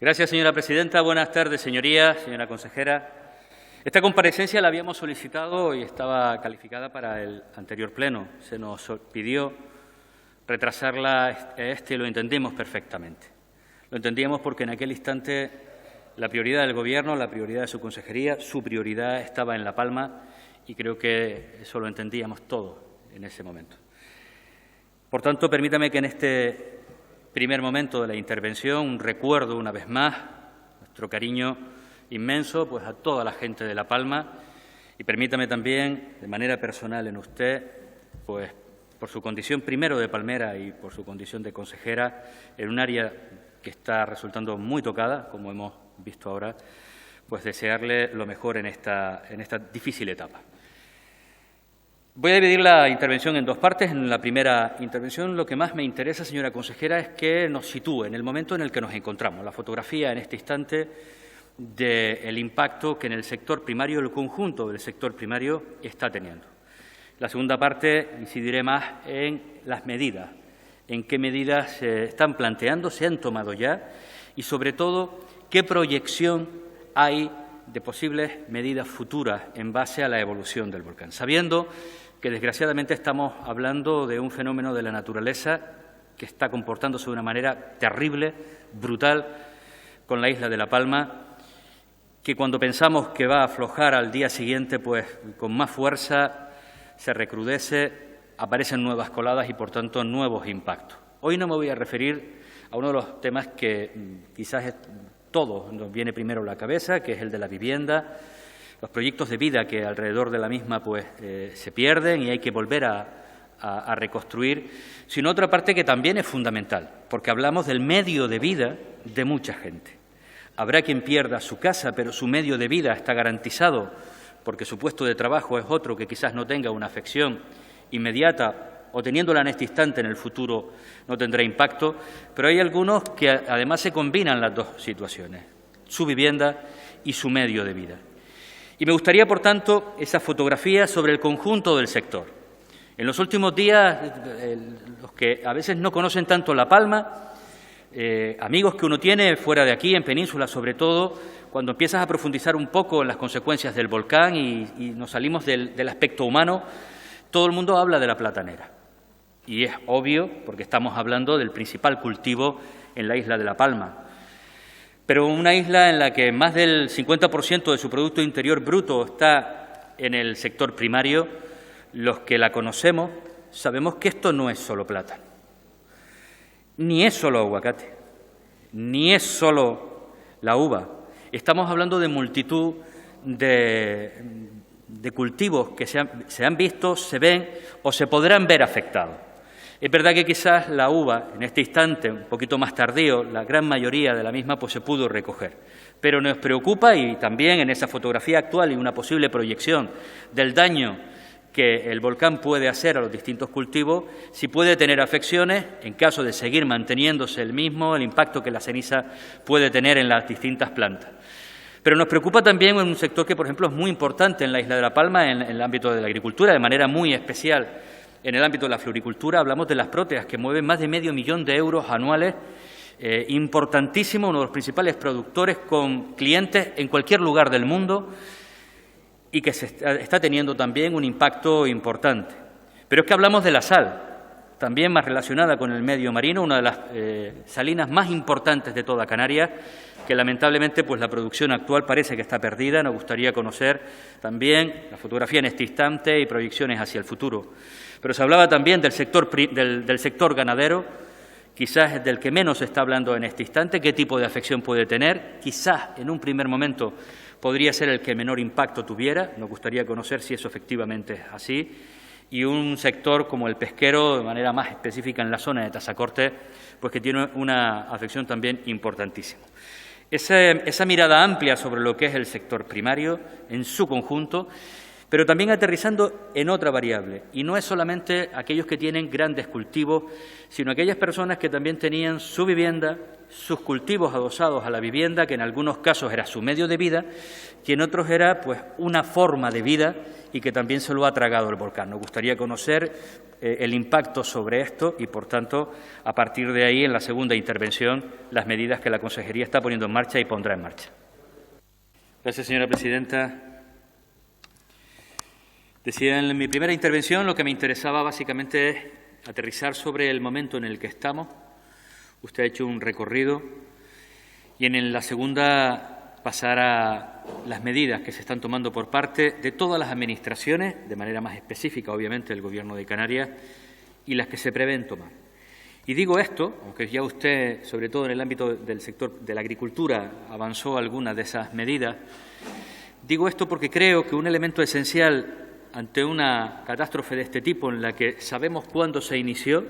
Gracias, señora presidenta. Buenas tardes, señorías, señora consejera. Esta comparecencia la habíamos solicitado y estaba calificada para el anterior pleno. Se nos pidió retrasarla y lo entendimos perfectamente. Lo entendíamos porque en aquel instante la prioridad del Gobierno, la prioridad de su consejería, su prioridad estaba en La Palma y creo que eso lo entendíamos todos en ese momento. Por tanto, permítame que en este primer momento de la intervención recuerdo una vez más nuestro cariño inmenso pues a toda la gente de La Palma y permítame también, de manera personal en usted, pues por su condición primero de palmera y por su condición de consejera en un área que está resultando muy tocada, como hemos visto ahora, pues desearle lo mejor en esta difícil etapa. Voy a dividir la intervención en dos partes. En la primera intervención lo que más me interesa, señora consejera, es que nos sitúe en el momento en el que nos encontramos, la fotografía en este instante del impacto que en el sector primario, el conjunto del sector primario, está teniendo. La segunda parte incidiré más en las medidas, en qué medidas se están planteando, se han tomado ya y, sobre todo, qué proyección hay de posibles medidas futuras en base a la evolución del volcán, sabiendo que, desgraciadamente, estamos hablando de un fenómeno de la naturaleza que está comportándose de una manera terrible, brutal, con la isla de La Palma, que cuando pensamos que va a aflojar al día siguiente, pues con más fuerza se recrudece, aparecen nuevas coladas y, por tanto, nuevos impactos. Hoy no me voy a referir a uno de los temas que quizás todos nos viene primero a la cabeza, que es el de la vivienda, los proyectos de vida que alrededor de la misma pues se pierden y hay que volver a reconstruir, sino otra parte que también es fundamental, porque hablamos del medio de vida de mucha gente. Habrá quien pierda su casa, pero su medio de vida está garantizado, porque su puesto de trabajo es otro que quizás no tenga una afección inmediata o teniéndola en este instante en el futuro no tendrá impacto, pero hay algunos que además se combinan las dos situaciones, su vivienda y su medio de vida. Y me gustaría, por tanto, esa fotografía sobre el conjunto del sector. En los últimos días, los que a veces no conocen tanto La Palma, amigos que uno tiene fuera de aquí, en Península sobre todo, cuando empiezas a profundizar un poco en las consecuencias del volcán y nos salimos del aspecto humano, todo el mundo habla de la platanera. Y es obvio, porque estamos hablando del principal cultivo en la isla de La Palma. Pero una isla en la que más del 50% de su Producto Interior Bruto está en el sector primario, los que la conocemos sabemos que esto no es solo plátano, ni es solo aguacate, ni es solo la uva. Estamos hablando de multitud de cultivos que se han visto, se ven o se podrán ver afectados. Es verdad que quizás la uva, en este instante, un poquito más tardío, la gran mayoría de la misma pues se pudo recoger. Pero nos preocupa, y también en esa fotografía actual y una posible proyección del daño que el volcán puede hacer a los distintos cultivos, si puede tener afecciones, en caso de seguir manteniéndose el mismo, el impacto que la ceniza puede tener en las distintas plantas. Pero nos preocupa también en un sector que, por ejemplo, es muy importante en la isla de La Palma, en el ámbito de la agricultura, de manera muy especial. En el ámbito de la floricultura hablamos de las próteas, que mueven más de €500.000 anuales, importantísimo, uno de los principales productores con clientes en cualquier lugar del mundo y que está teniendo también un impacto importante. Pero es que hablamos de la sal, también más relacionada con el medio marino, una de las salinas más importantes de toda Canarias, que lamentablemente pues la producción actual parece que está perdida. Nos gustaría conocer también la fotografía en este instante y proyecciones hacia el futuro. Pero se hablaba también del sector ganadero, quizás es del que menos se está hablando en este instante, qué tipo de afección puede tener, quizás en un primer momento podría ser el que menor impacto tuviera, nos gustaría conocer si eso efectivamente es así, y un sector como el pesquero, de manera más específica en la zona de Tazacorte, pues que tiene una afección también importantísima. Esa mirada amplia sobre lo que es el sector primario en su conjunto, pero también aterrizando en otra variable. Y no es solamente aquellos que tienen grandes cultivos, sino aquellas personas que también tenían su vivienda, sus cultivos adosados a la vivienda, que en algunos casos era su medio de vida, que en otros era pues una forma de vida y que también se lo ha tragado el volcán. Nos gustaría conocer el impacto sobre esto y, por tanto, a partir de ahí, en la segunda intervención, las medidas que la Consejería está poniendo en marcha y pondrá en marcha. Gracias, señora presidenta. Decía en mi primera intervención lo que me interesaba básicamente es aterrizar sobre el momento en el que estamos. Usted ha hecho un recorrido y en la segunda pasar a las medidas que se están tomando por parte de todas las administraciones, de manera más específica, obviamente, el Gobierno de Canarias, y las que se prevén tomar. Y digo esto, aunque ya usted, sobre todo en el ámbito del sector de la agricultura, avanzó algunas de esas medidas, digo esto porque creo que un elemento esencial ante una catástrofe de este tipo, en la que sabemos cuándo se inició,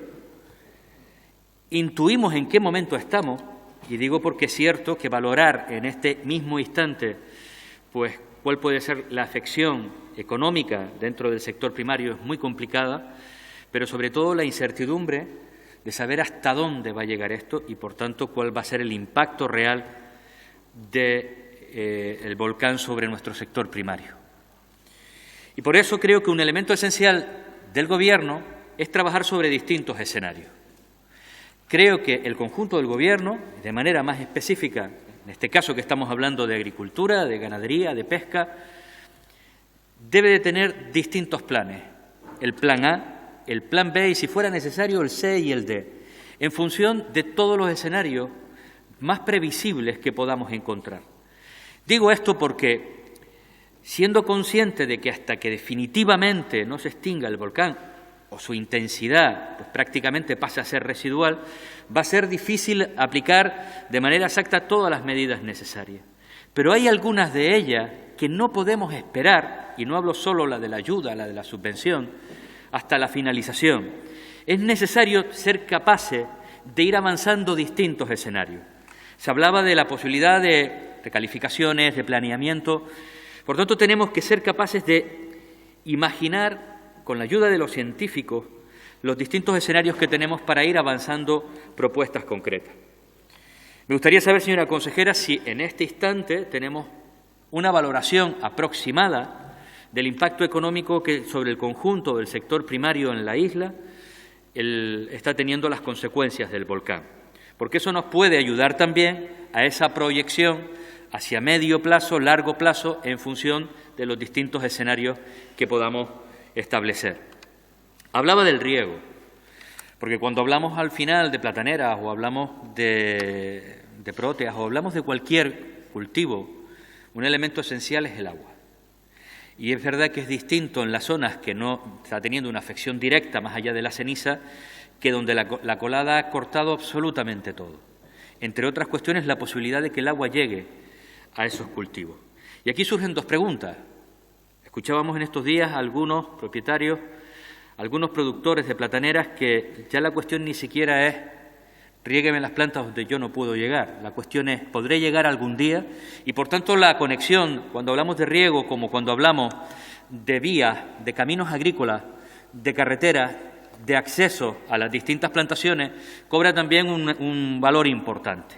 intuimos en qué momento estamos, y digo porque es cierto que valorar en este mismo instante pues cuál puede ser la afección económica dentro del sector primario es muy complicada, pero sobre todo la incertidumbre de saber hasta dónde va a llegar esto y, por tanto, cuál va a ser el impacto real del volcán sobre nuestro sector primario. Y por eso creo que un elemento esencial del Gobierno es trabajar sobre distintos escenarios. Creo que el conjunto del Gobierno, de manera más específica, en este caso que estamos hablando de agricultura, de ganadería, de pesca, debe de tener distintos planes. El plan A, el plan B y, si fuera necesario, el C y el D, en función de todos los escenarios más previsibles que podamos encontrar. Digo esto porque, siendo consciente de que hasta que definitivamente no se extinga el volcán o su intensidad pues prácticamente pase a ser residual, va a ser difícil aplicar de manera exacta todas las medidas necesarias. Pero hay algunas de ellas que no podemos esperar, y no hablo solo la de la ayuda, la de la subvención, hasta la finalización. Es necesario ser capaces de ir avanzando distintos escenarios. Se hablaba de la posibilidad de recalificaciones, de planeamiento. Por tanto, tenemos que ser capaces de imaginar, con la ayuda de los científicos, los distintos escenarios que tenemos para ir avanzando propuestas concretas. Me gustaría saber, señora consejera, si en este instante tenemos una valoración aproximada del impacto económico que sobre el conjunto del sector primario en la isla está teniendo las consecuencias del volcán, porque eso nos puede ayudar también a esa proyección hacia medio plazo, largo plazo, en función de los distintos escenarios que podamos establecer. Hablaba del riego, porque cuando hablamos al final de plataneras o hablamos de próteas o hablamos de cualquier cultivo, un elemento esencial es el agua. Y es verdad que es distinto en las zonas que no está teniendo una afección directa más allá de la ceniza, que donde la colada ha cortado absolutamente todo. Entre otras cuestiones, la posibilidad de que el agua llegue a esos cultivos. Y aquí surgen dos preguntas. Escuchábamos en estos días a algunos propietarios, algunos productores de plataneras, que ya la cuestión ni siquiera es riégueme las plantas donde yo no puedo llegar. La cuestión es, ¿podré llegar algún día? Y, por tanto, la conexión, cuando hablamos de riego, como cuando hablamos de vías, de caminos agrícolas, de carreteras, de acceso a las distintas plantaciones, cobra también un valor importante.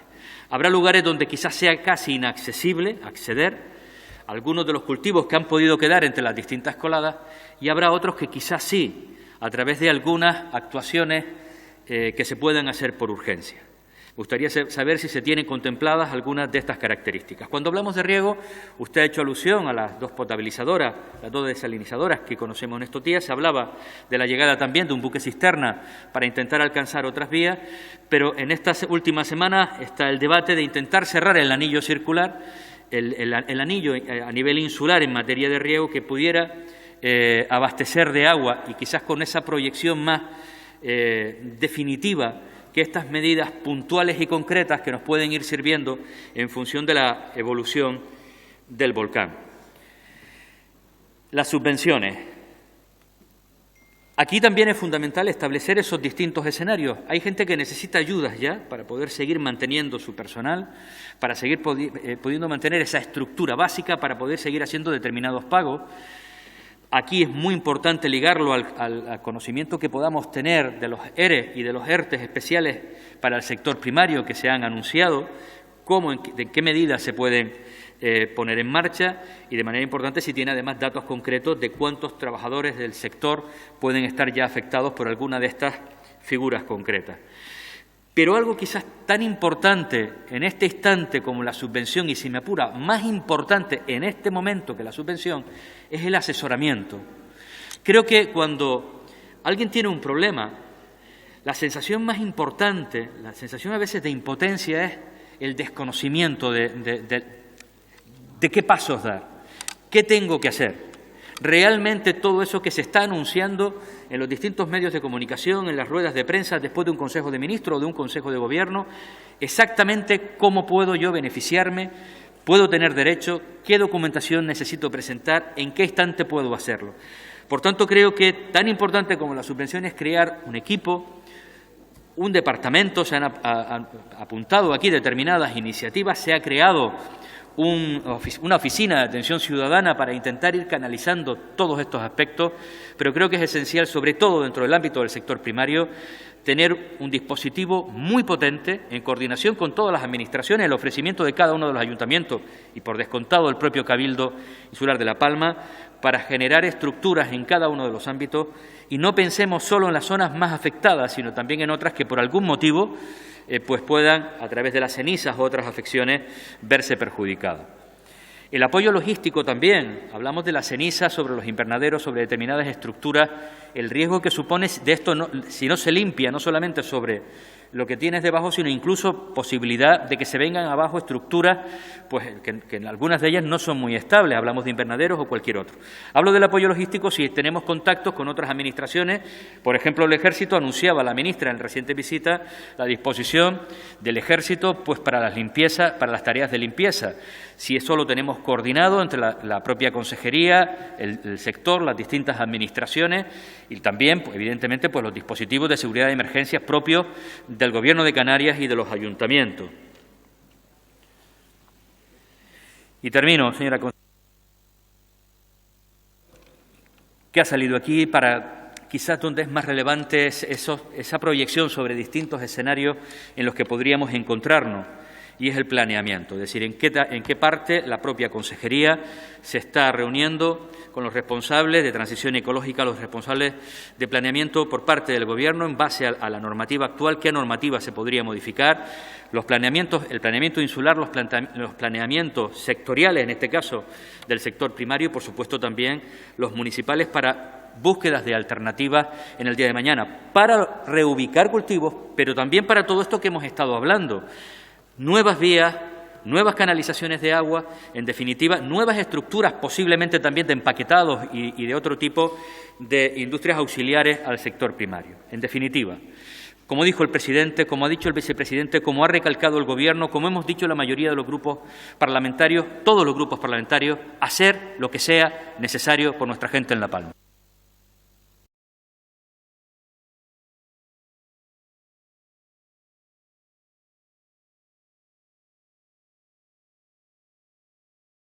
Habrá lugares donde quizás sea casi inaccesible acceder a algunos de los cultivos que han podido quedar entre las distintas coladas, y habrá otros que quizás sí, a través de algunas actuaciones que se puedan hacer por urgencia. Me gustaría saber si se tienen contempladas algunas de estas características. Cuando hablamos de riego, usted ha hecho alusión a las dos potabilizadoras, las dos desalinizadoras que conocemos en estos días. Se hablaba de la llegada también de un buque cisterna para intentar alcanzar otras vías, pero en estas últimas semanas está el debate de intentar cerrar el anillo circular, el anillo a nivel insular en materia de riego, que pudiera abastecer de agua, y quizás con esa proyección más definitiva que estas medidas puntuales y concretas que nos pueden ir sirviendo en función de la evolución del volcán. Las subvenciones. Aquí también es fundamental establecer esos distintos escenarios. Hay gente que necesita ayudas ya para poder seguir manteniendo su personal, para seguir pudiendo mantener esa estructura básica, para poder seguir haciendo determinados pagos. Aquí es muy importante ligarlo al conocimiento que podamos tener de los ERE y de los ERTE especiales para el sector primario que se han anunciado, en qué medida se pueden poner en marcha y, de manera importante, si tiene además datos concretos de cuántos trabajadores del sector pueden estar ya afectados por alguna de estas figuras concretas. Pero algo quizás tan importante en este instante como la subvención, y si me apura, más importante en este momento que la subvención, es el asesoramiento. Creo que cuando alguien tiene un problema, la sensación más importante, la sensación a veces de impotencia, es el desconocimiento de qué pasos dar, qué tengo que hacer. Realmente todo eso que se está anunciando en los distintos medios de comunicación, en las ruedas de prensa, después de un Consejo de Ministros o de un Consejo de Gobierno, exactamente cómo puedo yo beneficiarme, puedo tener derecho, qué documentación necesito presentar, en qué instante puedo hacerlo. Por tanto, creo que tan importante como la subvención es crear un equipo, un departamento. Se han apuntado aquí determinadas iniciativas, se ha creado una oficina de atención ciudadana para intentar ir canalizando todos estos aspectos, pero creo que es esencial, sobre todo dentro del ámbito del sector primario, tener un dispositivo muy potente, en coordinación con todas las administraciones, el ofrecimiento de cada uno de los ayuntamientos y, por descontado, el propio Cabildo Insular de La Palma, para generar estructuras en cada uno de los ámbitos, y no pensemos solo en las zonas más afectadas, sino también en otras que por algún motivo pues puedan, a través de las cenizas u otras afecciones, verse perjudicados. El apoyo logístico también. Hablamos de las cenizas sobre los invernaderos, sobre determinadas estructuras, el riesgo que supone de esto, si no se limpia, no solamente sobre lo que tienes debajo, sino incluso posibilidad de que se vengan abajo estructuras pues que en algunas de ellas no son muy estables. Hablamos de invernaderos o cualquier otro. Hablo del apoyo logístico si tenemos contactos con otras administraciones. Por ejemplo, el Ejército anunciaba la ministra en reciente visita la disposición del Ejército pues para las limpiezas, para las tareas de limpieza. Si eso lo tenemos coordinado entre la propia consejería, el sector, las distintas administraciones y también, pues, evidentemente, pues los dispositivos de seguridad de emergencias propios del Gobierno de Canarias y de los ayuntamientos. Y termino, señora consejera. ¿Qué ha salido aquí para quizás donde es más relevante esa proyección sobre distintos escenarios en los que podríamos encontrarnos? Y es el planeamiento, es decir, en qué parte la propia consejería se está reuniendo con los responsables de transición ecológica, los responsables de planeamiento por parte del Gobierno en base a la normativa actual, qué normativa se podría modificar, el planeamiento insular, los planeamientos sectoriales, en este caso del sector primario, y por supuesto también los municipales para búsquedas de alternativas en el día de mañana, para reubicar cultivos, pero también para todo esto que hemos estado hablando. Nuevas vías, nuevas canalizaciones de agua, en definitiva, nuevas estructuras, posiblemente también de empaquetados y de otro tipo de industrias auxiliares al sector primario. En definitiva, como dijo el presidente, como ha dicho el vicepresidente, como ha recalcado el Gobierno, como hemos dicho la mayoría de los grupos parlamentarios, todos los grupos parlamentarios, hacer lo que sea necesario por nuestra gente en La Palma.